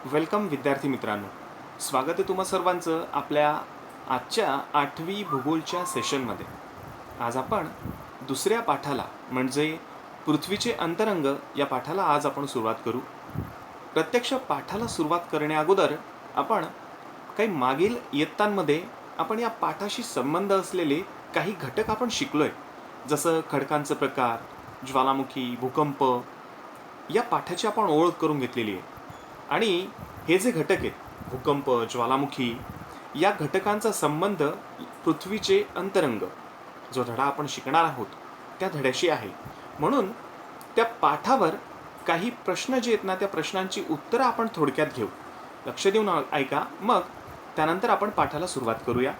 Welcome विद्यार्थी मित्रांनो. स्वागत आहे तुम्हा सर्वांचं आपल्या आजच्या 8वी भूगोलच्या सेशनमध्ये. आज आपण दुसऱ्या पाठाला म्हणजे पृथ्वीचे अंतरंग या पाठाला आज आपण सुरुवात करू. प्रत्यक्ष पाठाला सुरुवात करण्या अगोदर आपण काही मागील इयत्तांमध्ये आपण या पाठाशी संबंध असलेले काही घटक आपण शिकलोय. जसं खडकांचं प्रकार, ज्वालामुखी, भूकंप या पाठाची आपण ओळख करून घेतलेली आहे. आणि हे जे घटक आहेत, भूकंप, ज्वालामुखी या घटकांचा संबंध पृथ्वीचे अंतरंग जो धडा आपण शिकणार आहोत त्या धड्याशी आहे. म्हणून त्या पाठावर काही प्रश्न जे आहेत ना, त्या प्रश्नांची उत्तरं आपण थोडक्यात घेऊ. लक्ष देऊन ऐका, मग त्यानंतर आपण पाठाला सुरुवात करूया.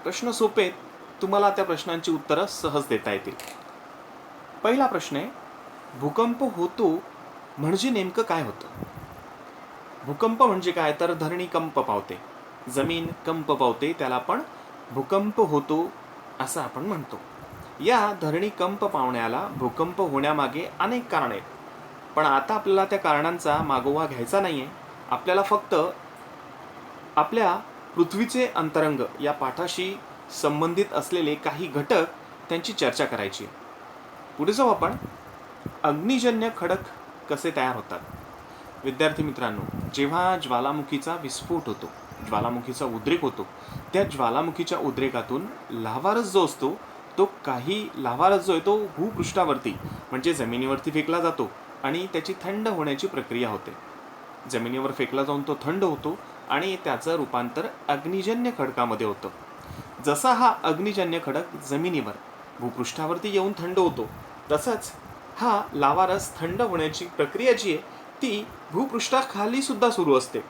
प्रश्न सोपे आहेत, तुम्हाला त्या प्रश्नांची उत्तरं सहज देता येतील. पहिला प्रश्न आहे, भूकंप होतो म्हणजे नेमकं काय होतं? भूकंप म्हणजे काय? तर धरणी कंप पावते, जमीन कंप पावते, त्याला आपण भूकंप होतो असं आपण म्हणतो. या धरणी कंप पावण्याला भूकंप होण्यामागे अनेक कारणे आहेत, पण आता आपल्याला त्या कारणांचा मागोवा घ्यायचा नाही आहे. आपल्याला फक्त आपल्या पृथ्वीचे अंतरंग या पाठाशी संबंधित असलेले काही घटक त्यांची चर्चा करायची. पुढे जाऊ आपण. अग्निजन्य खडक कसे तयार होतात? विद्यार्थी मित्रांनो, जेव्हा ज्वालामुखीचा विस्फोट होतो, ज्वालामुखीचा उद्रेक होतो, त्या ज्वालामुखीच्या उद्रेकातून लाव्हारस जो असतो तो काही लाव्हारस जो आहे तो भूपृष्ठावरती म्हणजे जमिनीवरती फेकला जातो आणि त्याची थंड होण्याची प्रक्रिया होते. जमिनीवर फेकला जाऊन तो थंड होतो आणि त्याचं रूपांतर अग्निजन्य खडकामध्ये होतं. जसा हा अग्निजन्य खडक जमिनीवर भूपृष्ठावरती येऊन थंड होतो, तसंच हा लावारस थंड होण्याची प्रक्रिया जी आहे ती भूपृष्ठाखाली सुद्धा सुरू असते.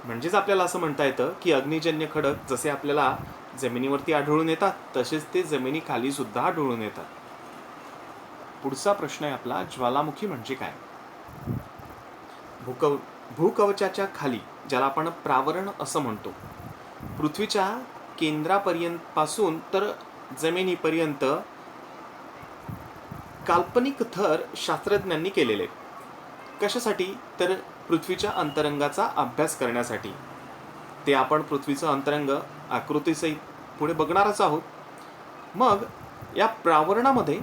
म्हणजेच आपल्याला असं म्हणता येतं की अग्निजन्य खडक जसे आपल्याला जमिनीवरती आढळून येतात तसेच ते जमिनीखाली सुद्धा आढळून येतात. पुढचा प्रश्न आहे आपला, ज्वालामुखी म्हणजे काय? भूकवचाच्या खाली, ज्याला आपण प्रावरण असं म्हणतो, पृथ्वीच्या केंद्रापर्यंत पासून तर जमिनीपर्यंत काल्पनिक थर शास्त्रज्ञांनी केलेले. कशासाठी? तर पृथ्वीच्या अंतरंगाचा अभ्यास करण्यासाठी. ते आपण पृथ्वीचं अंतरंग आकृतीसहित पुढे बघणारच आहोत. मग या प्रावरणामध्ये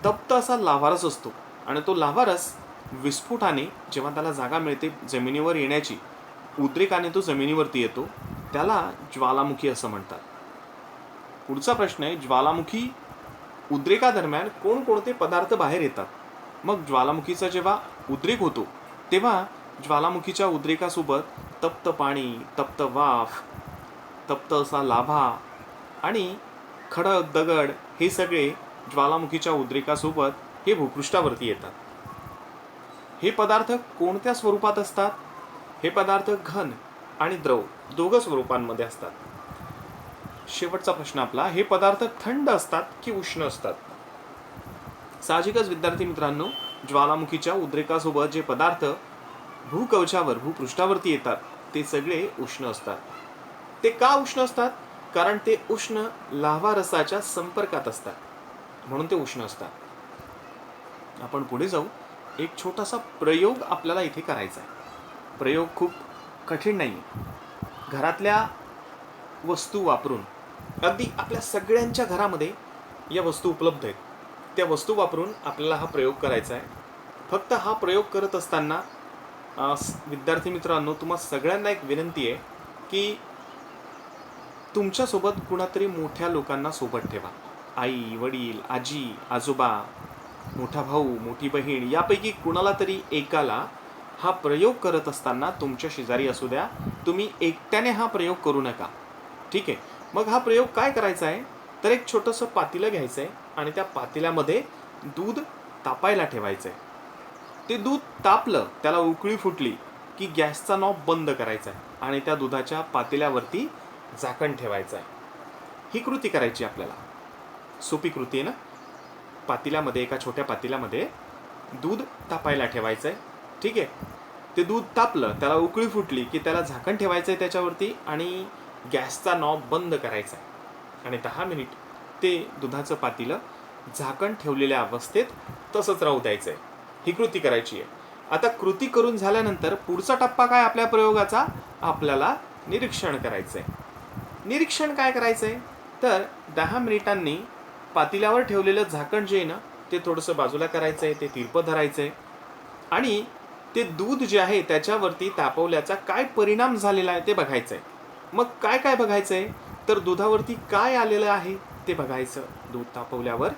तप्त असा लाव्हारस असतो आणि तो लाव्हारस विस्फोटाने जेव्हा त्याला जागा मिळते जमिनीवर येण्याची, उद्रेकाने तो जमिनीवरती येतो, त्याला ज्वालामुखी असं म्हणतात. पुढचा प्रश्न आहे, ज्वालामुखी उद्रेकादरम्यान कोणकोणते पदार्थ बाहेर येतात? मग ज्वालामुखीचा जेव्हा उद्रेक होतो तेव्हा ज्वालामुखीच्या उद्रेकासोबत तप्त पाणी, तप्त वाफ, तप्त असा लाभा आणि खडक, दगड हे सगळे ज्वालामुखीच्या उद्रेकासोबत हे भूपृष्ठावरती येतात. हे पदार्थ कोणत्या स्वरूपात असतात? हे पदार्थ घन आणि द्रव दोघं स्वरूपांमध्ये असतात. शेवटचा प्रश्न आपला, हे पदार्थ थंड असतात की उष्ण असतात? साहजिकच विद्यार्थी मित्रांनो, ज्वालामुखीच्या उद्रेकासोबत जे पदार्थ भूकवचावर भूपृष्ठावरती येतात ते सगळे उष्ण असतात. ते का उष्ण असतात? कारण ते उष्ण लाव्हारसाच्या संपर्कात असतात, म्हणून ते उष्ण असतात. आपण पुढे जाऊ. एक छोटासा प्रयोग आपल्याला इथे करायचा आहे. प्रयोग खूप कठीण नाही. घरातल्या वस्तू वापरून, अगदी आपल्या सगळ्यांच्या घरामध्ये या वस्तू उपलब्ध आहेत, त्या वस्तू वापरून आपल्याला हा प्रयोग करायचा आहे. फक्त हा प्रयोग करत असताना विद्यार्थी मित्रांनो, तुम्हा सगळ्यांना एक विनंती आहे की तुमच्यासोबत कुणातरी मोठ्या लोकांना सोबत ठेवा. आई, वडील, आजी, आजोबा, मोठा भाऊ, मोठी बहीण यापैकी कुणाला तरी एकाला हा प्रयोग करत असताना तुमच्या शेजारी असू द्या. तुम्ही एकट्याने हा प्रयोग करू नका, ठीक आहे? मग हा प्रयोग काय करायचा आहे, तर एक छोटंसं पातेलं घ्यायचं आहे आणि त्या पातेल्यामध्ये दूध तापायला ठेवायचं आहे. ते दूध तापलं, त्याला उकळी फुटली की गॅसचा नॉब बंद करायचा आहे आणि त्या दुधाच्या पातेल्यावरती झाकण ठेवायचं आहे. ही कृती करायची आपल्याला. सोपी कृती आहे ना? पातेल्यामध्ये, एका छोट्या पातेल्यामध्ये दूध तापायला ठेवायचं आहे, ठीक आहे? ते दूध तापलं, त्याला उकळी फुटली की त्याला झाकण ठेवायचं आहे त्याच्यावरती आणि गॅसचा नॉब बंद करायचा आहे आणि 10 मिनिट ते दुधाचं पातेलं झाकण ठेवलेल्या अवस्थेत तसंच राहू द्यायचं आहे. ही कृती करायची आहे. आता कृती करून झाल्यानंतर पुढचा टप्पा काय आपल्या प्रयोगाचा, आपल्याला निरीक्षण करायचं आहे. निरीक्षण काय करायचं आहे, तर 10 मिनिटांनी पातेल्यावर ठेवलेलं झाकण जे आहे ना ते थोडंसं बाजूला करायचं आहे, ते तिरपं धरायचं आहे आणि ते दूध जे आहे त्याच्यावरती तापवल्याचा काय परिणाम झालेला आहे ते बघायचं आहे. मग काय काय बघायचं आहे, तर दुधावरती काय आलेलं आहे ते बघायचं. दूध तापवल्यावर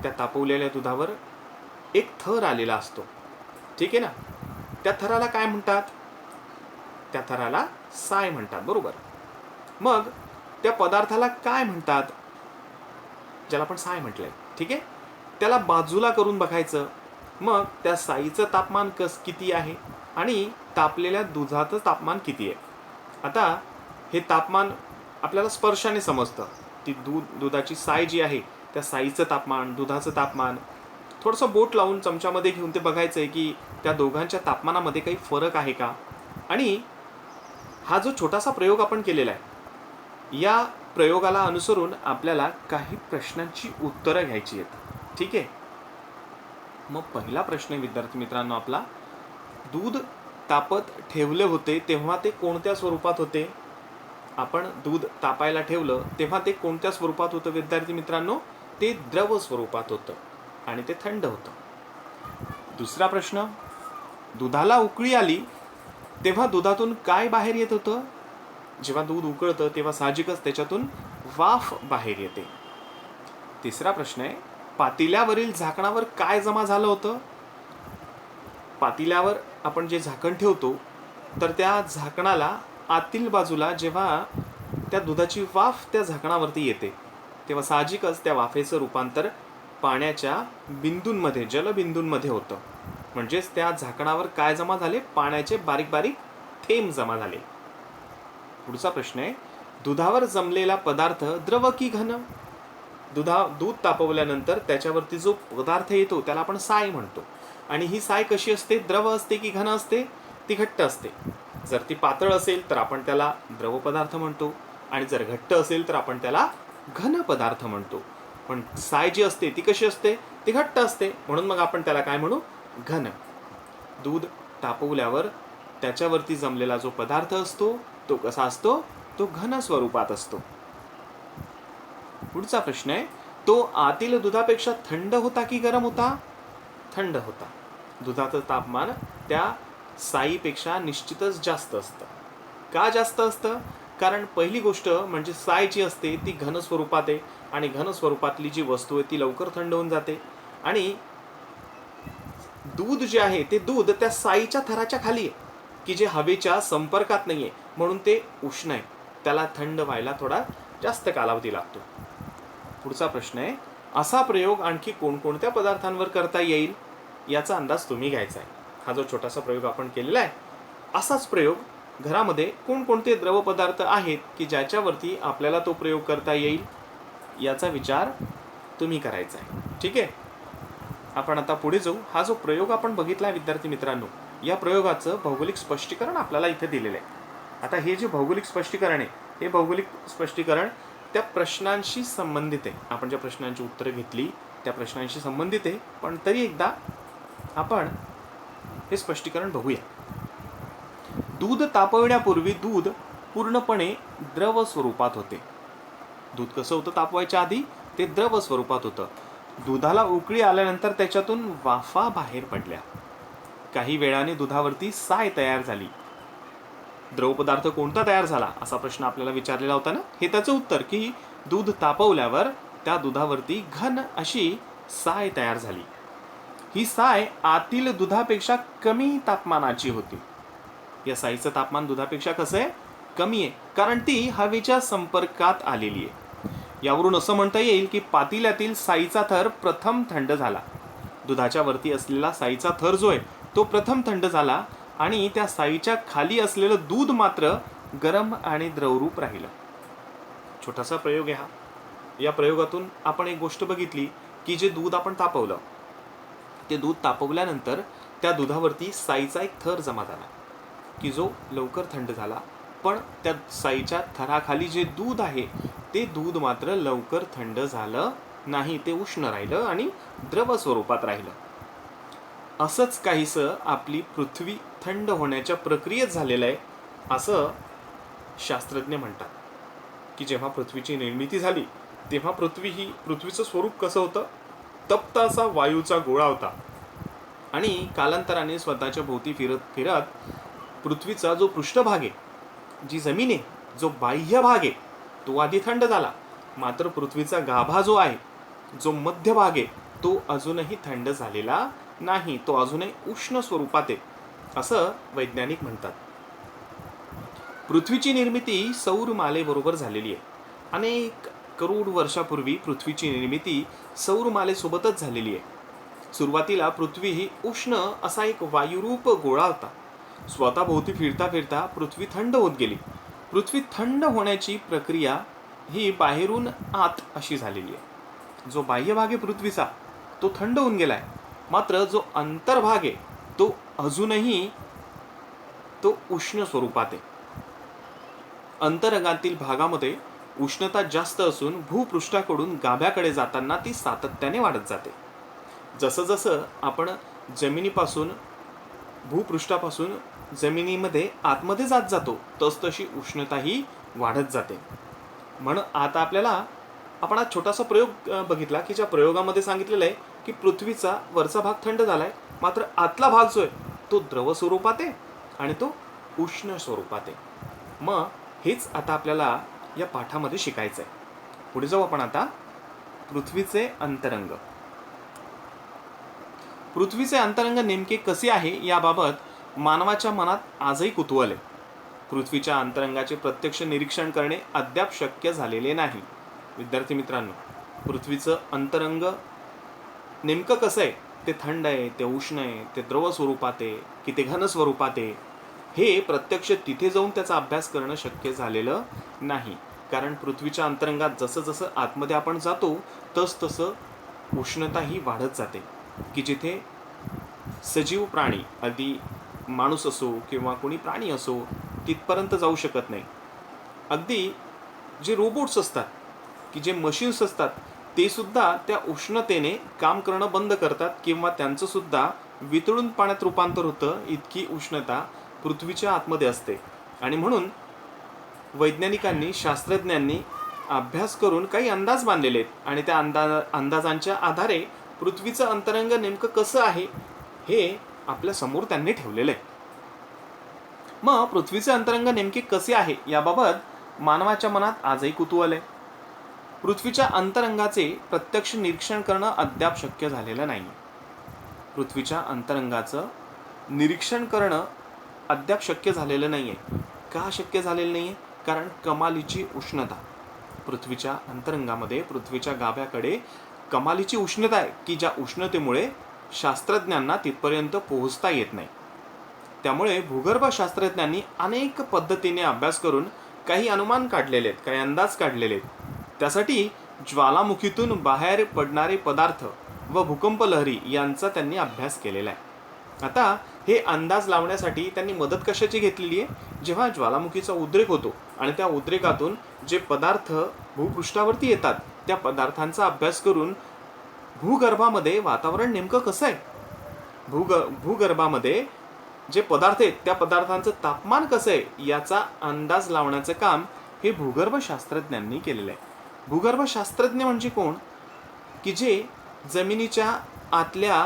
त्या तापवलेल्या दुधावर एक थर आलेला असतो, ठीक आहे ना. त्या थराला काय म्हणतात, त्या थराला साय म्हणतात, बरोबर. मग त्या पदार्थाला काय म्हणतात, ज्याला आपण साय म्हटलंय, ठीक आहे. त्याला बाजूला करून बघायचं. मग त्या साईचं तापमान किती आहे आणि तापलेल्या दुधाचं तापमान किती आहे. आता हे तापमान आपल्याला स्पर्शाने समजतं. ती दुधाची साय जी आहे त्या साईचं तापमान, दुधाचं तापमान थोडंसं बोट लावून चमच्यामध्ये घेऊन ते बघायचं आहे की त्या दोघांच्या तापमानामध्ये काही फरक आहे का. आणि हा जो छोटासा प्रयोग आपण केलेला आहे, या प्रयोगाला अनुसरून आपल्याला काही प्रश्नांची उत्तरं घ्यायची आहेत, ठीक आहे. मग पहिला प्रश्न विद्यार्थी मित्रांनो आपला, दूध तापत ठेवले होते तेव्हा ते कोणत्या स्वरूपात होते. आपण दूध तापायला ठेवलं तेव्हा ते कोणत्या स्वरूपात होतं विद्यार्थी मित्रांनो, ते द्रव स्वरूपात होतं आणि ते थंड होतं. दुसरा प्रश्न, दुधाला उकळी आली तेव्हा दुधातून काय बाहेर येत होतं. जेव्हा दूध उकळतं तेव्हा साहजिकच त्याच्यातून वाफ बाहेर येते. तिसरा प्रश्न आहे, पातेल्यावरील झाकणावर काय जमा झालं होतं. पातेल्यावर आपण जे झाकण ठेवतो तर त्या झाकणाला आतील बाजूला जेव्हा त्या दुधाची वाफ त्या झाकणावरती येते तेव्हा साहजिकच त्या वाफेचं रूपांतर पाण्याच्या बिंदूंमध्ये, जलबिंदूंमध्ये होतं. म्हणजेच त्या झाकणावर काय जमा झाले, पाण्याचे बारीक बारीक थेंब जमा झाले. पुढचा प्रश्न आहे, दुधावर जमलेला पदार्थ द्रव की घन. दूध तापवल्यानंतर त्याच्यावरती जो पदार्थ येतो त्याला आपण साय म्हणतो. आणि ही साय कशी असते, द्रव असते की घन असते. ती घट्ट असते. जर ती पातळ असेल तर आपण त्याला द्रव पदार्थ म्हणतो आणि जर घट्ट असेल तर आपण त्याला घन पदार्थ म्हणतो. पण साय जी असते ती कशी असते, ती घट्ट असते, म्हणून मग आपण त्याला काय म्हणू, घन. दूध तापवल्यावर त्याच्यावरती जमलेला जो पदार्थ असतो तो कसा असतो, तो घन स्वरूपात असतो. पुढचा प्रश्न आहे, तो आतील दुधापेक्षा थंड होता की गरम होता. थंड होता. दुधाचं तापमान त्या साईपेक्षा निश्चितच जास्त असतं. का जास्त असतं, कारण पहिली गोष्ट म्हणजे साय जी असते ती घन स्वरूपात आहे आणि घन स्वरूपातली जी वस्तू आहे ती लवकर थंड होऊन जाते. आणि दूध जे आहे ते दूध त्या साईच्या थराच्या खाली आहे की जे हवेच्या संपर्कात नाही आहे, म्हणून ते उष्ण आहे. त्याला थंड व्हायला थोडा जास्त कालावधी लागतो. पुढचा प्रश्न आहे, असा प्रयोग आणखी कोणकोणत्या पदार्थांवर करता येईल याचा अंदाज तुम्ही घ्यायचा आहे. हा जो छोटासा प्रयोग आपण केलेला आहे, असाच प्रयोग घरामध्ये कोणकोणते द्रव पदार्थ आहेत की ज्याच्यावरती आपल्याला तो प्रयोग करता येईल याचा विचार तुम्ही करायचा आहे, ठीक आहे. आपण आता पुढे जाऊ. हा जो प्रयोग आपण बघितला विद्यार्थी मित्रांनो, या प्रयोगाचं भौगोलिक स्पष्टीकरण आपल्याला इथे दिलेलं आहे. आता हे जे भौगोलिक स्पष्टीकरण आहे, हे भौगोलिक स्पष्टीकरण त्या प्रश्नांशी संबंधित आहे. आपण ज्या प्रश्नांची उत्तरं घेतली त्या प्रश्नांशी संबंधित आहे, पण तरी एकदा आपण हे स्पष्टीकरण बघूया. दूध तापवण्यापूर्वी दूध पूर्णपणे द्रव स्वरूपात होते. दूध कसं होतं तापवायच्या आधी, ते द्रव स्वरूपात होतं. दुधाला उकळी आल्यानंतर त्याच्यातून वाफा बाहेर पडल्या. काही वेळाने दुधावरती साय तयार झाली. द्रवपदार्थ कोणता तयार झाला असा प्रश्न आपल्याला विचारलेला होता ना. हे त्याचं उत्तर की दूध तापवल्यावर त्या दुधावरती घन अशी साय तयार झाली. ही साय आतील दुधापेक्षा कमी तापमानाची होती. या साईचं तापमान दुधापेक्षा कसं आहे, कमी आहे, कारण ती हवेच्या संपर्कात आलेली आहे. यावरून असं म्हणता येईल की पातेल्यातील साईचा थर प्रथम थंड झाला. दुधाच्या वरती असलेला साईचा थर जो आहे तो प्रथम थंड झाला आणि त्या साईच्या खाली असलेलं दूध मात्र गरम आणि द्रवरूप राहिलं. छोटासा प्रयोग आहे हा. या प्रयोगातून आपण एक गोष्ट बघितली की जे दूध आपण तापवलं, ते दूध तापवल्यानंतर त्या दुधावरती साईचा एक थर जमा झाला की जो लवकर थंड झाला. पण त्या साईच्या थराखाली जे दूध आहे ते दूध मात्र लवकर थंड झालं नाही, ते उष्ण राहिलं आणि द्रव स्वरूपात राहिलं. असंच काहीसं आपली पृथ्वी थंड होण्याच्या प्रक्रियेत झालेलं आहे असं शास्त्रज्ञ म्हणतात. की जेव्हा पृथ्वीची निर्मिती झाली तेव्हा पृथ्वीचं स्वरूप कसं होतं, तप्त असा वायूचा गोळा होता. आणि कालांतराने स्वतःच्या भोवती फिरत फिरत पृथ्वीचा जो पृष्ठभाग आहे, जी जमीन आहे, जो बाह्य भाग आहे, तो आधी थंड झाला. मात्र पृथ्वीचा गाभा जो आहे, जो मध्य भाग आहे, तो अजूनही थंड झालेला नाही. तो अजूनही उष्ण स्वरूपात आहे असं वैज्ञानिक म्हणतात. पृथ्वीची निर्मिती सौर मालेबरोबर झालेली आहे. अनेक करोड वर्षापूर्वी पृथ्वीची निर्मिती सौर मालेसोबतच झालेली आहे. सुरुवातीला पृथ्वी ही उष्ण असा एक वायुरूप गोळा होता. स्वतःभोवती फिरता फिरता पृथ्वी थंड होत गेली. पृथ्वी थंड होण्याची प्रक्रिया ही बाहेरून आत अशी झालेली आहे. जो बाह्य भाग आहे पृथ्वीचा तो थंड होऊन गेलाय. मात्र जो अंतर्भाग आहे तो अजूनही तो उष्ण स्वरूपात आहे. अंतरंगातील भागामध्ये उष्णता जास्त असून भूपृष्ठाकडून गाभ्याकडे जाताना ती सातत्याने वाढत जाते. जसं जसं आपण जमिनीपासून भूपृष्ठापासून जमिनीमध्ये आतमध्ये जात जातो तसतशी उष्णताही वाढत जाते. म्हणून आता आपण आज छोटासा प्रयोग बघितला की ज्या प्रयोगामध्ये सांगितलेलं आहे की पृथ्वीचा वरचा भाग थंड झालाय, मात्र आतला भाग जो आहे तो द्रव स्वरूपात आहे आणि तो उष्ण स्वरूपात आहे. मग हेच आता आपल्याला या पाठामध्ये शिकायचं आहे. पुढे जाऊ आपण आता. पृथ्वीचे अंतरंग. पृथ्वीचे अंतरंग नेमके कसे आहे याबाबत मानवाच्या मनात आजही कुतूहल आहे. पृथ्वीच्या अंतरंगाचे प्रत्यक्ष निरीक्षण करणे अद्याप शक्य झालेले नाही. विद्यार्थी मित्रांनो, पृथ्वीचं अंतरंग नेमकं कसं आहे, ते थंड आहे, ते उष्ण आहे, ते द्रव स्वरूपात आहे की ते घन स्वरूपात आहे, हे प्रत्यक्ष तिथे जाऊन त्याचा अभ्यास करणं शक्य झालेलं नाही. कारण पृथ्वीच्या अंतरंगात जसं जसं आतमध्ये आपण जातो तसं उष्णता ही वाढत जाते. की जिथे सजीव प्राणी, अगदी माणूस असो किंवा कोणी प्राणी असो, तिथपर्यंत जाऊ शकत नाही. अगदी जे रोबोट्स असतात, की जे मशीन्स असतात, ते सुद्धा त्या उष्णतेने काम करणं बंद करतात किंवा त्यांचं सुद्धा वितळून पाण्यात रूपांतर होतं. इतकी उष्णता पृथ्वीच्या आतमध्ये असते. आणि म्हणून वैज्ञानिकांनी, शास्त्रज्ञांनी अभ्यास करून काही अंदाज बांधलेले आहेत आणि त्या अंदाजांच्या आधारे पृथ्वीचं अंतरंग नेमकं कसं आहे हे आपल्या समोर त्यांनी ठेवलेलं आहे. मग पृथ्वीचे अंतरंग नेमके कसे आहे याबाबत मानवाच्या मनात आजही कुतूहल आहे. पृथ्वीच्या अंतरंगाचे प्रत्यक्ष निरीक्षण करणं अद्याप शक्य झालेलं नाही. पृथ्वीच्या अंतरंगाचं निरीक्षण करणं अद्याप शक्य झालेलं नाही आहे. का शक्य झालेलं नाही आहे? कारण कमालीची उष्णता पृथ्वीच्या अंतरंगामध्ये, पृथ्वीच्या गाभ्याकडे कमालीची उष्णता आहे की ज्या उष्णतेमुळे शास्त्रज्ञांना तिथपर्यंत पोहोचता येत नाही. त्यामुळे भूगर्भ शास्त्रज्ञांनी अनेक पद्धतीने अभ्यास करून काही अनुमान काढलेले आहेत, काही अंदाज काढलेले आहेत. त्यासाठी ज्वालामुखीतून बाहेर पडणारे पदार्थ व भूकंप लहरी यांचा त्यांनी अभ्यास केलेला आहे. आता हे अंदाज लावण्यासाठी त्यांनी मदत कशाची घेतलेली आहे? जेव्हा ज्वालामुखीचा उद्रेक होतो आणि त्या उद्रेकातून जे पदार्थ भूपृष्ठावरती येतात त्या पदार्थांचा अभ्यास करून भूगर्भामध्ये वातावरण नेमकं कसं आहे, भूगर्भामध्ये जे पदार्थ आहेत त्या पदार्थांचं तापमान कसं आहे याचा अंदाज लावण्याचं काम हे भूगर्भ शास्त्रज्ञांनी केलेलं आहे. भूगर्भ शास्त्रज्ञ म्हणजे कोण? की जे जमिनीच्या आतल्या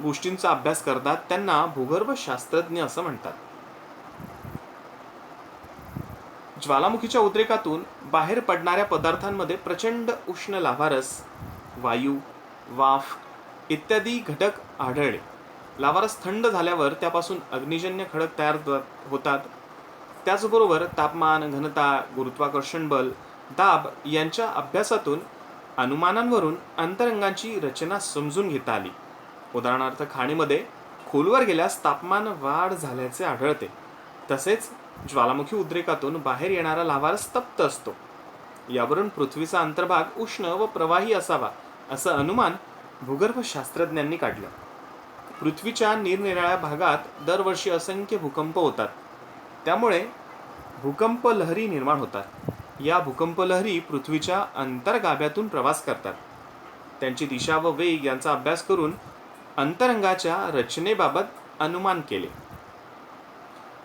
गोष्टींचा अभ्यास करतात त्यांना भूगर्भ शास्त्रज्ञ असं म्हणतात. ज्वालामुखीच्या उद्रेकातून बाहेर पडणाऱ्या पदार्थांमध्ये प्रचंड उष्ण लाव्हारस, वायू, वाफ इत्यादी घटक आढळले. लाव्हारस थंड झाल्यावर त्यापासून अग्निजन्य खडक तयार होतात. त्याचबरोबर तापमान, घनता, गुरुत्वाकर्षण बल, दाब यांच्या अभ्यासातून अनुमानांवरून अंतरंगाची रचना समजून घेता आली. उदाहरणार्थ, खाणीमध्ये खोलवर गेल्यास तापमान वाढ झाल्याचे आढळते. तसेच ज्वालामुखी उद्रेकातून बाहेर येणारा लाव्हारस तप्त असतो. यावरून पृथ्वीचा अंतर्भाग उष्ण व प्रवाही असावा असं अनुमान भूगर्भ शास्त्रज्ञांनी काढलं. पृथ्वीच्या निरनिराळ्या भागात दरवर्षी असंख्य भूकंप होतात. त्यामुळे भूकंप लहरी निर्माण होतात. या भूकंप लहरी पृथ्वीच्या अंतर्गाभ्यातून प्रवास करतात. त्यांची दिशा व वेग यांचा अभ्यास करून अंतरंगाच्या रचनेबाबत अनुमान केले.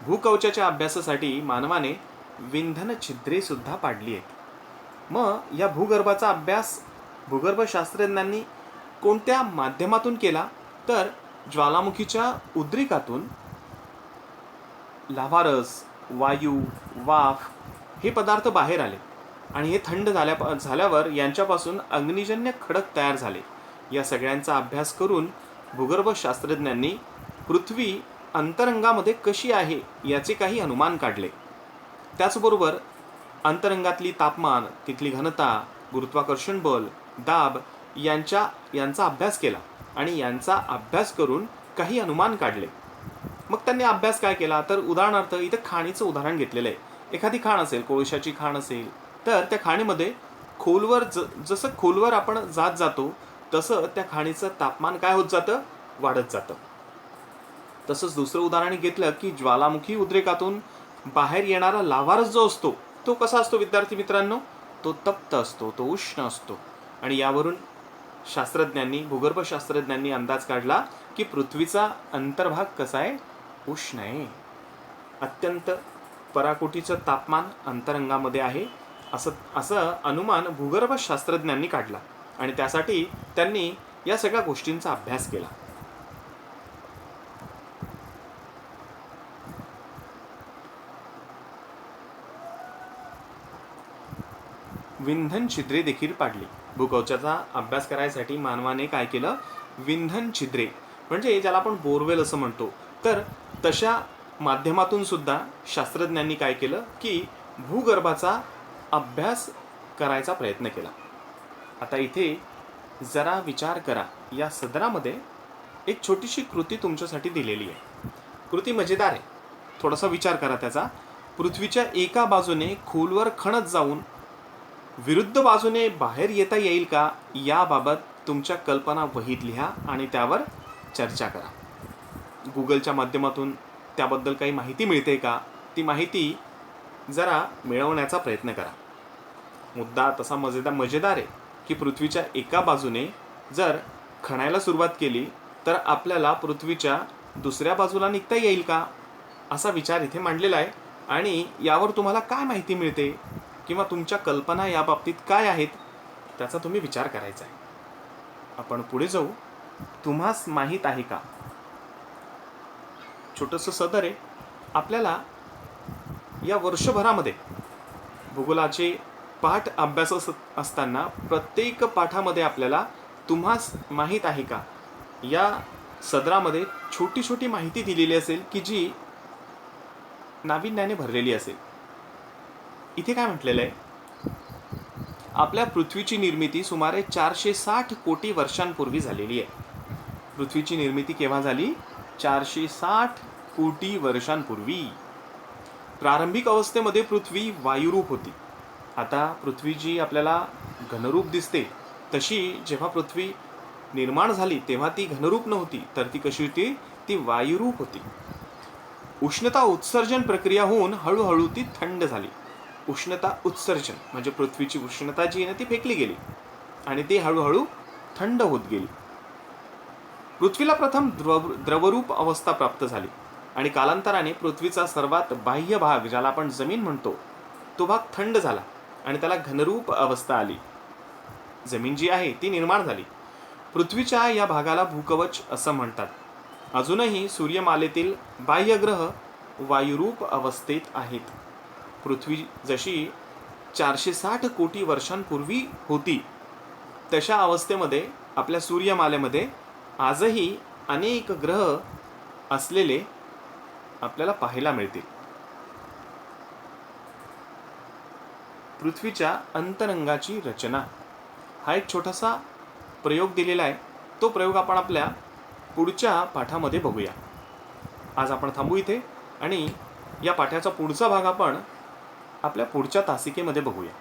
भूकवचाच्या अभ्यासासाठी मानवाने विंधन छिद्रे सुद्धा पाडली आहेत. मग या भूगर्भाचा अभ्यास भूगर्भशास्त्रज्ञांनी कोणत्या माध्यमातून केला? तर ज्वालामुखीच्या उद्रेकातून लाव्हारस, वायू, वाफ हे पदार्थ बाहेर आले आणि हे थंड झाल्यावर यांच्यापासून अग्निजन्य खडक तयार झाले. या सगळ्यांचा अभ्यास करून भूगर्भशास्त्रज्ञांनी पृथ्वी अंतरंगामध्ये कशी आहे याचे काही अनुमान काढले. त्याचबरोबर अंतरंगातली तापमान, तिथली घनता, गुरुत्वाकर्षण बल, दाब यांचा अभ्यास केला आणि यांचा अभ्यास करून काही अनुमान काढले. मग त्यांनी अभ्यास काय केला? तर उदाहरणार्थ इथे खाणीचं उदाहरण घेतलेलं आहे. एखादी खाण असेल, कोळशाची खाण असेल, तर त्या खाणीमध्ये खोलवर जसं खोलवर आपण जात जातो तसं त्या खाणीचं तापमान काय होत जातं? वाढत जातं. तसंच दुसरं उदाहरण घेतलं की ज्वालामुखी उद्रेकातून बाहेर येणारा लाव्हारस जो असतो तो कसा असतो विद्यार्थी मित्रांनो? तो तप्त असतो, तो उष्ण असतो. आणि यावरून भूगर्भशास्त्रज्ञांनी अंदाज काढला की पृथ्वीचा अंतर्भाग कसा आहे? उष्ण आहे. अत्यंत पराकोटीचं तापमान अंतरंगामध्ये आहे असं अनुमान भूगर्भशास्त्रज्ञांनी काढला आणि त्यासाठी त्यांनी या सगळ्या गोष्टींचा अभ्यास केला. विंधन छिद्रे देखील पाडली. भूकवचाचा अभ्यास करायसाठी मानवाने काय केलं? विंधन छिद्रे म्हणजे ज्याला आपण बोरवेल असं म्हणतो, तर तशा माध्यमातून सुद्धा शास्त्रज्ञांनी काय केलं की भूगर्भाचा अभ्यास करायचा प्रयत्न केला. आता इथे जरा विचार करा. या सदरामध्ये एक छोटीशी कृती तुमच्यासाठी दिलेली आहे. कृती मजेदार आहे. थोडासा विचार करा त्याचा. पृथ्वीच्या एका बाजूने खोलवर खणत जाऊन विरुद्ध बाजूने बाहेर येता येईल का याबाबत तुमच्या कल्पना वहीत लिहा आणि त्यावर चर्चा करा. गुगलच्या माध्यमातून त्याबद्दल काही माहिती मिळते का? ती माहिती जरा मिळवण्याचा प्रयत्न करा. मुद्दा तसा मजेदार आहे की पृथ्वीच्या एका बाजूने जर खणायला सुरुवात केली तर आपल्याला पृथ्वीच्या दुसऱ्या बाजूला निघता येईल का असा विचार इथे मांडलेला आहे. आणि यावर तुम्हाला काय माहिती मिळते किंवा तुमच्या कल्पना याबाबतीत काय आहेत त्याचा तुम्ही विचार करायचा आहे. आपण पुढे जाऊ. तुम्हास माहीत आहे का? छोटंसं सदर आहे. आपल्याला या वर्षभरामध्ये भूगोलाचे पाठ अभ्यास असताना प्रत्येक पाठामध्ये आपल्याला तुम्हास माहीत आहे का या सदरामध्ये छोटी छोटी माहिती दिलेली असेल की जी नाविन्याने भरलेली असेल. इथे काय म्हटलेलं आहे? आपल्या पृथ्वीची निर्मिती सुमारे 460 कोटी वर्षांपूर्वी झालेली आहे. पृथ्वीची निर्मिती केव्हा झाली? 460 कोटी वर्षांपूर्वी. प्रारंभिक अवस्थेमध्ये पृथ्वी वायुरूप होती. आता पृथ्वी जी आपल्याला घनरूप दिसते तशी जेव्हा पृथ्वी निर्माण झाली तेव्हा ती घनरूप नव्हती, तर ती कशी होती? ती वायुरूप होती. उष्णता उत्सर्जन प्रक्रिया होऊन हळूहळू ती थंड झाली. उष्णता उत्सर्जन म्हणजे पृथ्वीची उष्णता जी आहे ना ती फेकली गेली आणि ती हळूहळू थंड होत गेली. पृथ्वीला प्रथम द्रवरूप अवस्था प्राप्त झाली आणि कालांतराने पृथ्वीचा सर्वात बाह्य भाग ज्याला आपण जमीन म्हणतो तो भाग थंड झाला आणि त्याला घनरूप अवस्था आली. जमीन जी आहे ती निर्माण झाली. पृथ्वीच्या या भागाला भूकवच असं म्हणतात. अजूनही सूर्यमालेतील बाह्यग्रह वायुरूप अवस्थेत आहेत. पृथ्वी जशी 460 कोटी वर्षांपूर्वी होती तशा अवस्थेमध्ये आपल्या सूर्यमालेमध्ये आजही अनेक ग्रह असलेले आपल्याला पाहायला मिळतील. पृथ्वीच्या अंतरंगाची रचना हा एक छोटासा प्रयोग दिलेला आहे. तो प्रयोग आपण आपल्या पुढच्या पाठामध्ये बघूया. आज आपण थांबू इथे आणि या पाठाचा पुढचा भाग आपण आपल्या पुढच्या तासिकेमध्ये बघूया.